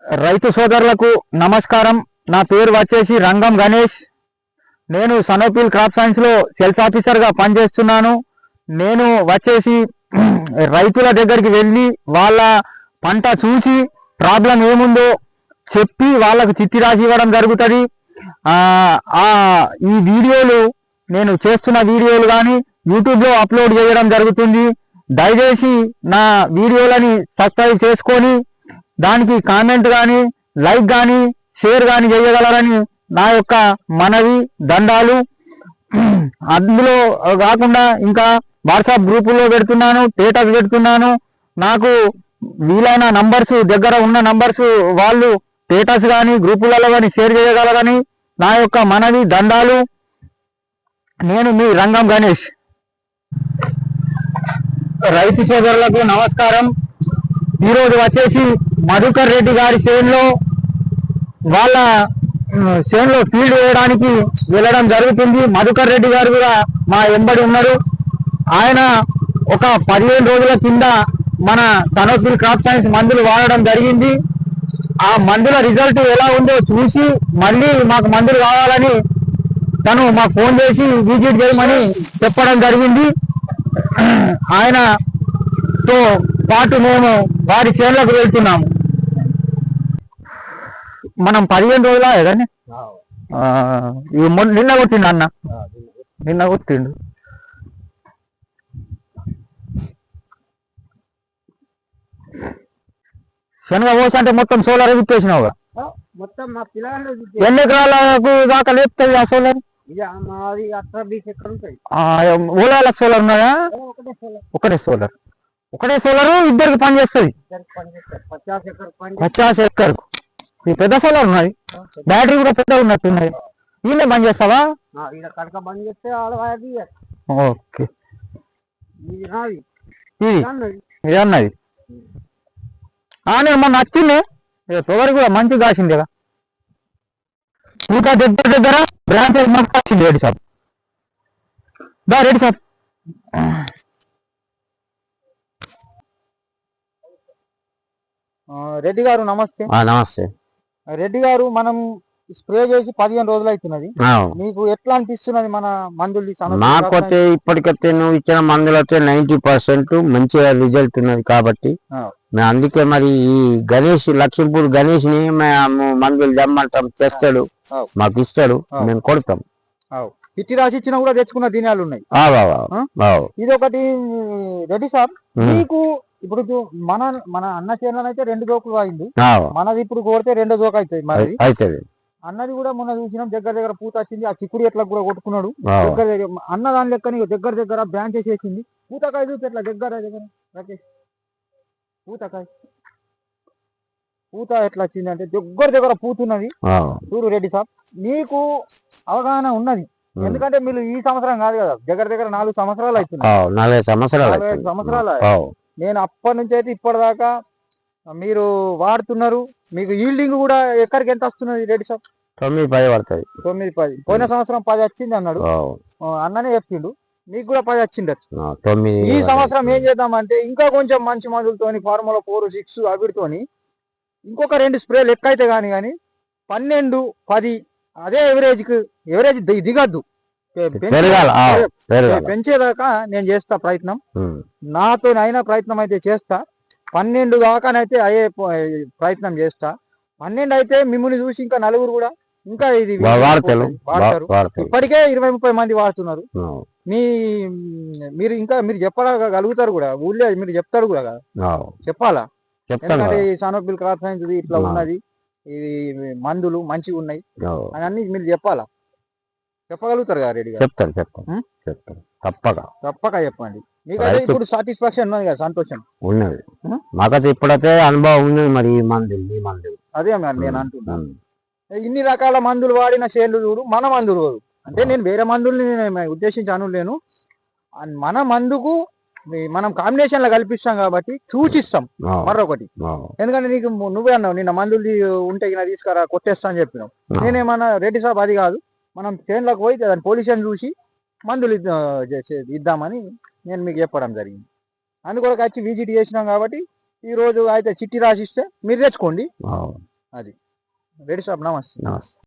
రైతు సోదరులకు నమస్కారం. నా పేరు వచ్చేసి రంగం గణేష్. నేను సనోపిల్ క్రాప్ సైన్స్ లో సేల్స్ ఆఫీసర్ గా పనిచేస్తున్నాను. నేను వచ్చేసి రైతుల దగ్గరికి వెళ్ళి వాళ్ళ పంట చూసి ప్రాబ్లం ఏముందో చెప్పి వాళ్ళకు చిట్టి రాసి ఇవ్వడం జరుగుతుంది. ఈ వీడియోలు నేను చేస్తున్న వీడియోలు కానీ యూట్యూబ్లో అప్లోడ్ చేయడం జరుగుతుంది. దయచేసి నా వీడియోలని సబ్స్క్రైబ్ చేసుకొని దానికి కామెంట్ కానీ లైక్ కానీ షేర్ కానీ చేయగలరని నా యొక్క మనవి, దండాలు. అందులో కాకుండా ఇంకా వాట్సాప్ గ్రూపుల్లో పెడుతున్నాను, స్టేటస్ పెడుతున్నాను. నాకు వీలైన నంబర్స్, దగ్గర ఉన్న నంబర్స్ వాళ్ళు స్టేటస్ కానీ గ్రూపులలో కానీ షేర్ చేయగలరని నా యొక్క మనవి, దండాలు. నేను మీ రంగం గణేష్. రైతు సోదరులకు నమస్కారం. ఈరోజు వచ్చేసి మధుకర్ రెడ్డి గారి చేనులో వాళ్ళ చేనులో ఫీల్డ్ వేయడానికి వెళ్ళడం జరుగుతుంది. మధుకర్ రెడ్డి గారు కూడా మా ఎంబడి ఉన్నారు. ఆయన ఒక 15 రోజుల కింద మన సనోపిల్ క్రాప్ సైన్స్ మందులు వాడడం జరిగింది. ఆ మందుల రిజల్ట్ ఎలా ఉందో చూసి మళ్ళీ మాకు మందులు కావాలని తను మాకు ఫోన్ చేసి విజిట్ చేయమని చెప్పడం జరిగింది. ఆయనతో పాటు మేము వారి చేనులకు వెళ్తున్నాము. మనం 15 రోజుల ఏదన్నా నిన్న కొట్టిండు అన్న, నిన్న కొట్టిండు. శనగ పోస అంటే మొత్తం సోలార్ విప్పేసినావుగా. ఎన్ని ఎకరాలకు దాకా లేపుతుంది ఆ సోలార్? ఓలాలకు సోలార్ ఉన్నాయా? ఒకటే సోలార్ ఇద్దరికి పని చేస్తుంది. 50 ఎకర్ పెద్ద సోలార్ ఉన్నాయి. బ్యాటరీ కూడా పెద్దగా ఉన్నట్టున్నాయి. ఈయన బంద్ చేస్తావా? ఓకే. ఇది అన్నది నేను మొన్న వచ్చింది. తొగరి కూడా మంచి కాసింది కదా. ఇంకా దగ్గర బ్రాంచెస్ మంచి వచ్చింది. రెడ్డి సాబ్ రెడ్డి సాబ్ రెడ్డి గారు నమస్తే. నమస్తే రెడ్డి గారు, మనం స్ప్రే చేసి 15 రోజులు అవుతున్నది. మీకు ఎట్లా అనిపిస్తున్నది మన మందులు? నాకైతే ఇప్పటికైతే నువ్వు ఇచ్చిన మందులు అయితే 90% మంచిగా రిజల్ట్ ఉన్నది. కాబట్టి అందుకే మరి ఈ గణేష్, లక్ష్మీపూర్ గణేష్ ని మేము మందులు జమ్మంటాం, తెస్తాడు, మాకు ఇస్తాడు, మేము కొడతాం. పిచ్చి రాసి ఇచ్చినా కూడా తెచ్చుకున్న దినాలు ఉన్నాయి. ఇది ఒకటి. రెడ్డి సాబ్, మీకు ఇప్పుడు మన అన్న చేనులో అయితే 2 జోకులు అయింది. మనది ఇప్పుడు కొడితే 2వ జోక్ అవుతుంది. మరి అన్నది కూడా మొన్న చూసినాం, దగ్గర పూత వచ్చింది. ఆ చిక్కుడు ఎట్లా కూడా కొట్టుకున్నాడు. అన్న దాని లెక్క దగ్గర బ్రాంచెస్ వేసింది. పూతకాయ చూసి ఎట్లా దగ్గర పూత ఎట్లా వచ్చింది అంటే దగ్గర పూతున్నది. చూడు రెడ్డి సాబ్, నీకు అవగాహన ఉన్నది. ఎందుకంటే మీరు ఈ సంవత్సరం కాదు కదా, దగ్గర 4 సంవత్సరాలు అవుతుంది. 45 సంవత్సరాలు. నేను అప్పటి నుంచి అయితే ఇప్పటిదాకా మీరు వాడుతున్నారు. మీకు ఈల్డింగ్ కూడా ఎక్కడికి ఎంత వస్తున్నది రెడ్డి సాబ్? 9-10 పడుతుంది. 9-10. పోయిన సంవత్సరం 10 వచ్చింది అన్నాడు, అన్ననే చెప్పిండు. మీకు కూడా 10 వచ్చింది. ఈ సంవత్సరం ఏం చేద్దామంటే ఇంకా కొంచెం మంచి మందులతోని, ఫార్ములా 4, 6 అవిటితోని ఇంకొక 2 స్ప్రేలు లెక్క అయితే కానీ 12-10 అదే ఎవరేజ్ దిగద్దు, పెంచేదాకా నేను చేస్తా ప్రయత్నం. నాతో అయినా ప్రయత్నం అయితే చేస్తా. 12 దాకానైతే అయ్యే ప్రయత్నం చేస్తా. 12 అయితే మిమ్మల్ని చూసి ఇంకా నలుగురు కూడా ఇంకా ఇది వాడతారు. ఇప్పటికే 20-30 మంది వాడుతున్నారు. మీరు చెప్పగలుగుతారు కూడా, ఊళ్ళో మీరు చెప్తారు కూడా కదా, చెప్పాలా? ఎందుకంటే ఈ సనోపిల్ క్రాప్ సైన్స్ ఇట్లా ఉన్నది, ఇది మందులు మంచిగా ఉన్నాయి అని అన్ని మీరు చెప్పగలుగుతారు కదా రెడ్డి గారు? చెప్తాను తప్పక చెప్పండి. మీకైతే ఇప్పుడు సాటిస్ఫాక్షన్ ఉన్నది కదా, సంతోషం ఉన్నది. మాకైతే ఇప్పుడైతే అనుభవం ఉన్నది. మరి ఈ మందులు అదే నేను అంటున్నాను. ఇన్ని రకాల మందులు వాడిన చేనులు చూడు, మన మందులు అంటే నేను వేరే మందుల్ని ఉద్దేశించి అనులేను. మన మందుకు మనం కాంబినేషన్ లో కల్పిస్తాం కాబట్టి సూచిస్తాం మరొకటి. ఎందుకంటే నీకు నువ్వే అన్నావు, నిన్న మందులు ఉంటే తీసుకురా కొట్టేస్తా అని చెప్పినావు. నేనేమన్నా రెడ్డి సాబ్ అది కాదు, మనం చేనులకు పోయి దాని పొల్యూషన్ చూసి మందులు ఇద్దామని నేను మీకు చెప్పడం జరిగింది. అందుకొరకు వచ్చి విజిట్ చేసినాం కాబట్టి ఈ రోజు అయితే చిట్టి రాసిస్తే మీరు తెచ్చుకోండి. అవును. అది రెడీ షాప్. నమస్తే. నమస్తే.